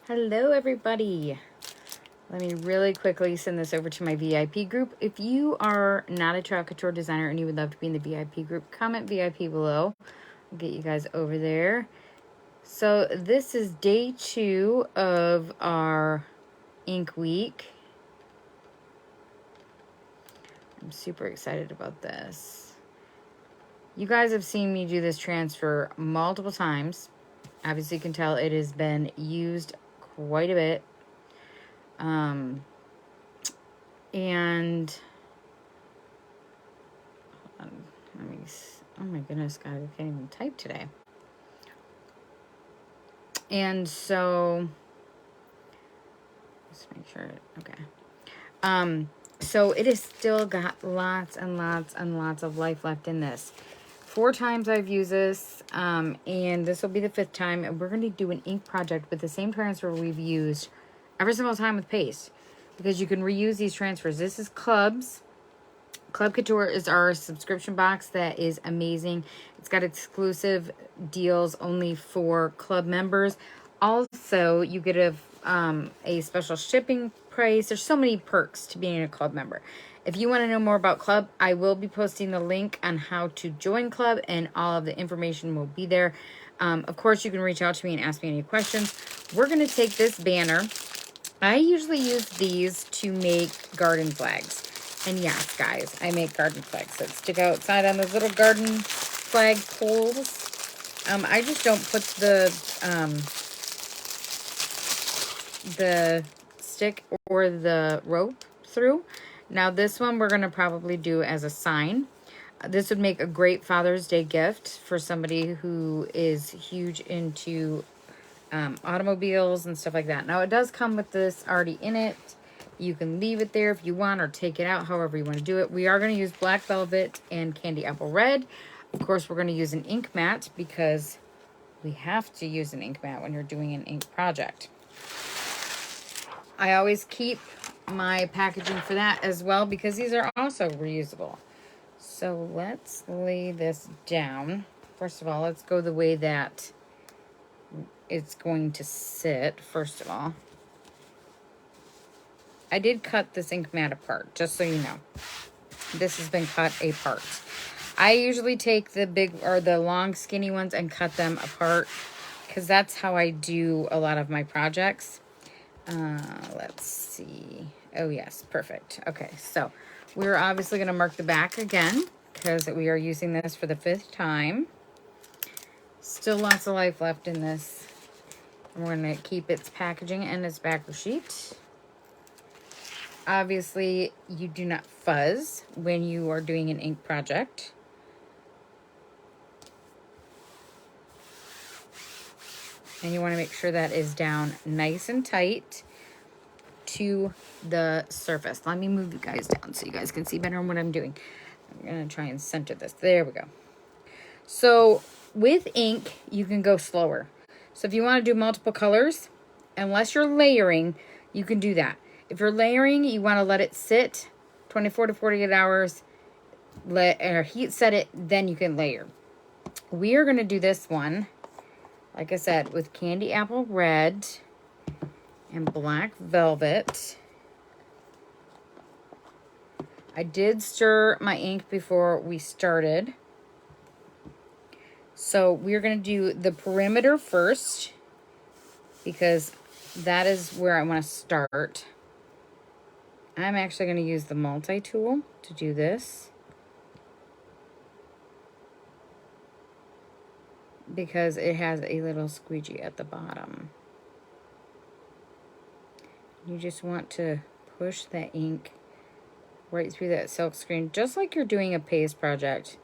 Hello everybody. Let me really quickly send this over to my VIP group. If you are not a chalk couture designer and you would love to be in the VIP group, comment VIP below. I'll get you guys over there. So this is day 2 of our ink week. I'm super excited about this. You guys have seen me do this transfer multiple times. Obviously you can tell it has been used quite a bit. And oh my goodness, guys, I can't even type today. And so let's make sure. Okay. So it has still got lots and lots and lots of life left in this. 4 times I've used this, and this will be the 5th time, and we're going to do an ink project with the same transfer we've used every single time with paste, because you can reuse these transfers. This is Clubs. Club Couture is our subscription box that is amazing. It's got exclusive deals only for club members. Also, you get a special shipping price. There's so many perks to being a club member. If you want to know more about Club, I will be posting the link on how to join Club, and all of the information will be there. Of course, you can reach out to me and ask me any questions. We're going to take this banner. I usually use these to make garden flags. And yes, guys, I make garden flags that stick outside on those little garden flag poles. I just don't put the stick or the rope through. Now this one we're going to probably do as a sign. This would make a great Father's Day gift for somebody who is huge into automobiles and stuff like that. Now it does come with this already in it. You can leave it there if you want, or take it out, however you want to do it. We are going to use black velvet and candy apple red. Of course, we're going to use an ink mat, because we have to use an ink mat when you're doing an ink project. I always keep my packaging for that as well, because these are also reusable. So let's lay this down. First of all, let's go the way that it's going to sit, first of all. I did cut this ink mat apart, just so you know. This has been cut apart. I usually take the big or the long skinny ones and cut them apart, because that's how I do a lot of my projects. Let's see. Oh yes, perfect. Okay, so we're obviously going to mark the back again, because we are using this for the 5th time. Still lots of life left in this. And we're going to keep its packaging and its backer sheet. Obviously, you do not fuzz when you are doing an ink project. And you want to make sure that is down nice and tight to the surface. Let me move you guys down so you guys can see better what I'm doing. I'm going to try and center this. There we go. So with ink, you can go slower. So if you want to do multiple colors, unless you're layering, you can do that. If you're layering, you want to let it sit 24 to 48 hours, heat set it, then you can layer. We are going to do this one, like I said, with candy apple red and black velvet. I did stir my ink before we started. So we're going to do the perimeter first, because that is where I want to start. I'm actually going to use the multi-tool to do this, because it has a little squeegee at the bottom. You just want to push that ink right through that silk screen, just like you're doing a paste project.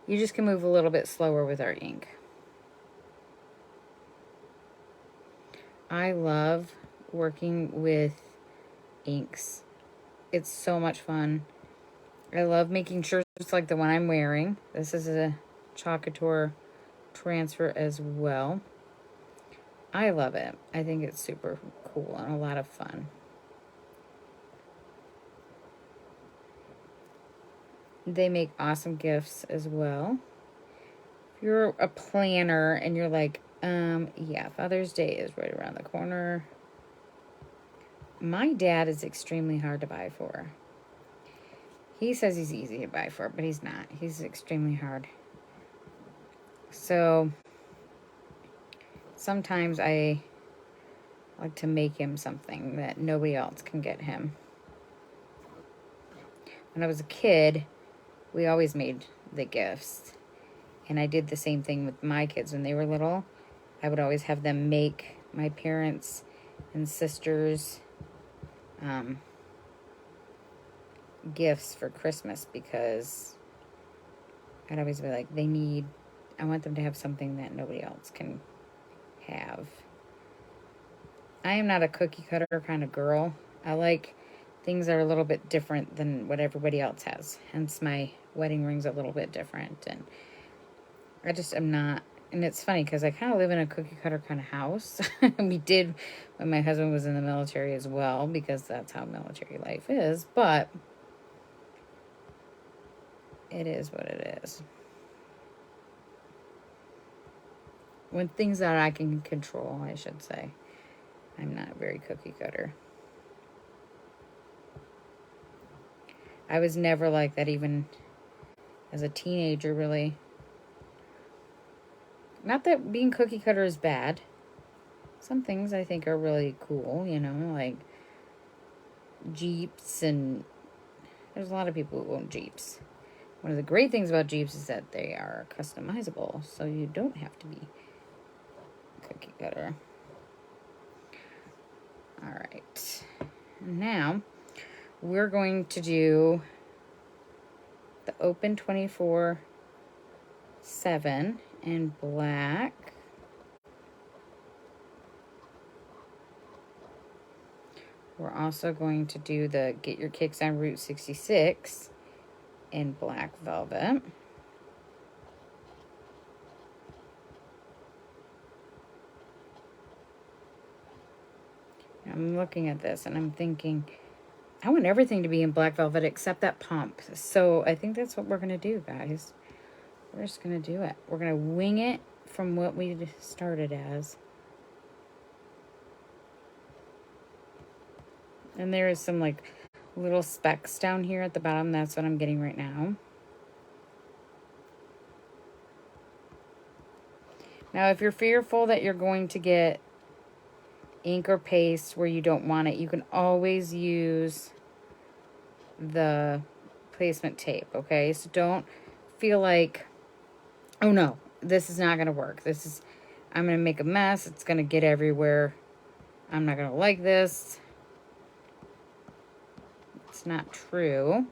You just can move a little bit slower with our ink. I love working with inks. It's so much fun. I love making shirts like the one I'm wearing. This is a chalk couture transfer as well. I love it. I think it's super cool and a lot of fun. They make awesome gifts as well. If you're a planner and you're like, yeah, Father's Day is right around the corner. My dad is extremely hard to buy for. He says he's easy to buy for, but he's not. He's extremely hard. So sometimes I like to make him something that nobody else can get him. When I was a kid, we always made the gifts. And I did the same thing with my kids when they were little. I would always have them make my parents and sisters gifts for Christmas, because I'd always be like, I want them to have something that nobody else can have. I am not a cookie cutter kind of girl. I like things that are a little bit different than what everybody else has. Hence my wedding ring's a little bit different. And I just am not. And it's funny because I kind of live in a cookie cutter kind of house. We did when my husband was in the military as well, because that's how military life is. But it is what it is. When things that I can control, I should say. I'm not very cookie cutter. I was never like that even as a teenager, really. Not that being cookie cutter is bad. Some things I think are really cool, like Jeeps, and there's a lot of people who own Jeeps. One of the great things about Jeeps is that they are customizable, so you don't have to be cookie cutter. All right. Now, we're going to do the Open 24/7 in black. We're also going to do the Get Your Kicks on Route 66 in black velvet. I'm looking at this and I'm thinking, I want everything to be in black velvet except that pump. So I think that's what we're going to do, guys. We're just going to do it. We're going to wing it from what we started as. And there is some like little specks down here at the bottom. That's what I'm getting right now. Now, if you're fearful that you're going to get ink or paste where you don't want it, you can always use the placement tape, okay? So don't feel like, oh no, this is not going to work. I'm going to make a mess. It's going to get everywhere. I'm not going to like this. It's not true.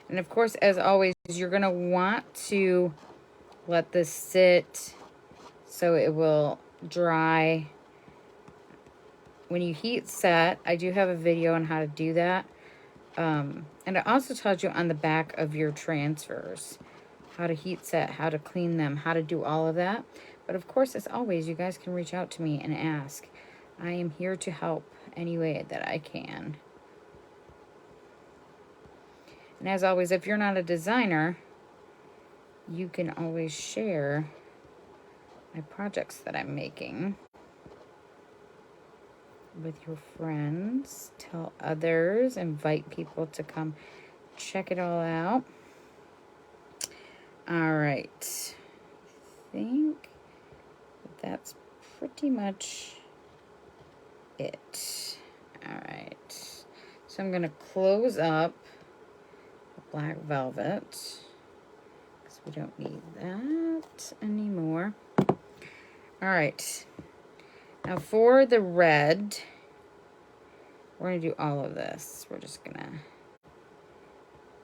And of course, as always, you're going to want to let this sit so it will dry. When you heat set, I do have a video on how to do that. And it also tells you on the back of your transfers how to heat set, how to clean them, how to do all of that. But of course, as always, you guys can reach out to me and ask. I am here to help any way that I can. And as always, if you're not a designer, you can always share my projects that I'm making with your friends. Tell others, invite people to come check it all out. All right. I think that's pretty much it. All right. So I'm going to close up the black velvet because we don't need that anymore. All right. Now for the red, we're going to do all of this. We're just going to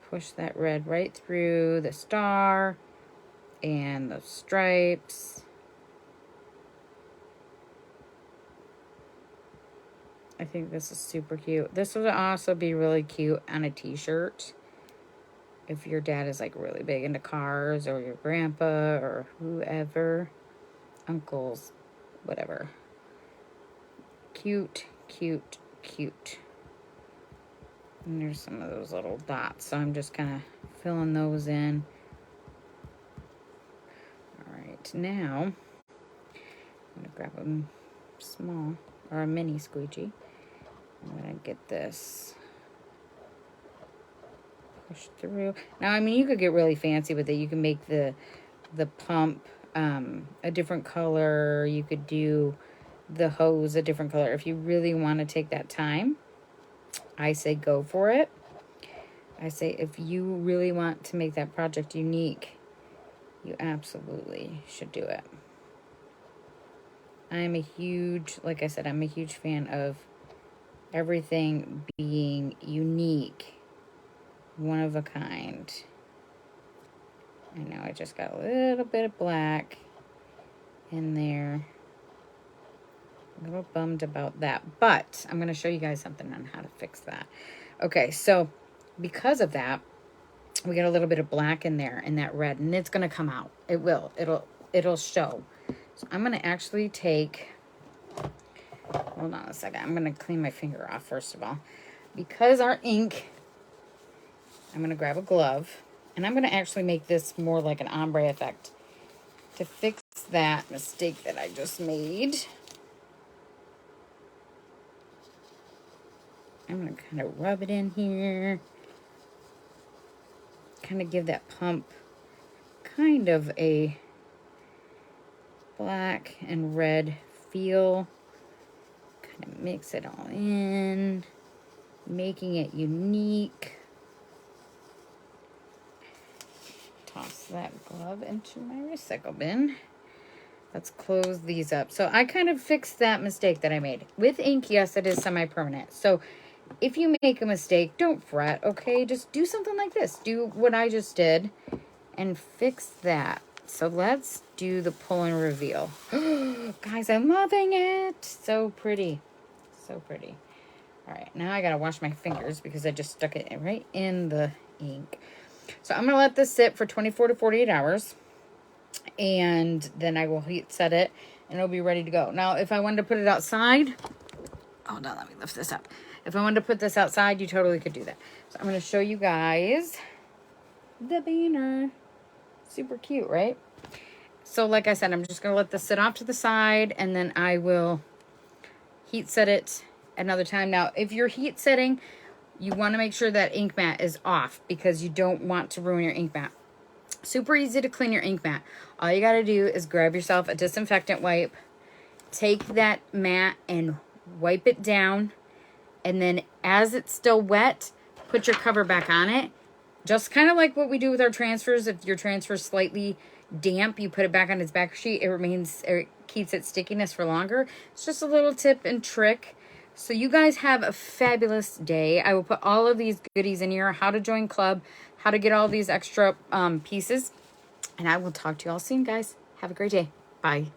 push that red right through the star and the stripes. I think this is super cute. This would also be really cute on a t-shirt. If your dad is like really big into cars, or your grandpa, or whoever, uncles, whatever. Cute, cute, cute. And there's some of those little dots, so I'm just kind of filling those in. All right, now I'm gonna grab them small or a mini squeegee. I'm gonna get this pushed through. Now, I mean, you could get really fancy with it. You can make the pump a different color. You could do the hose a different color. If you really want to take that time, I say go for it. I say if you really want to make that project unique, you absolutely should do it. I'm a huge, like I said, I'm a huge fan of everything being unique, one of a kind. I know I just got a little bit of black in there. A little bummed about that, but I'm going to show you guys something on how to fix that. Okay, so because of that, we got a little bit of black in there and that red, and it's going to come out. It will. It'll show. So I'm going to actually take, hold on a second. I'm going to clean my finger off first of all. Because our ink, I'm going to grab a glove, and I'm going to actually make this more like an ombre effect to fix that mistake that I just made. I'm going to kind of rub it in here. Kind of give that pump kind of a black and red feel. Kind of mix it all in, making it unique. Toss that glove into my recycle bin. Let's close these up. So I kind of fixed that mistake that I made. With ink, yes, it is semi-permanent. So if you make a mistake, don't fret, okay? Just do something like this. Do what I just did and fix that. So let's do the pull and reveal. Guys, I'm loving it. So pretty. So pretty. All right, now I got to wash my fingers because I just stuck it right in the ink. So I'm going to let this sit for 24 to 48 hours. And then I will heat set it and it'll be ready to go. Now, if I wanted to put it outside, hold on, let me lift this up. If I wanted to put this outside, you totally could do that. So I'm going to show you guys the banner. Super cute, right? So like I said, I'm just going to let this sit off to the side and then I will heat set it another time. Now, if you're heat setting, you want to make sure that ink mat is off because you don't want to ruin your ink mat. Super easy to clean your ink mat. All you got to do is grab yourself a disinfectant wipe, take that mat and wipe it down, and then as it's still wet, put your cover back on it. Just kind of like what we do with our transfers. If your transfer is slightly damp, you put it back on its back sheet. It keeps its stickiness for longer. It's just a little tip and trick. So you guys have a fabulous day. I will put all of these goodies in here, how to join club, how to get all these extra pieces. And I will talk to you all soon, guys. Have a great day. Bye.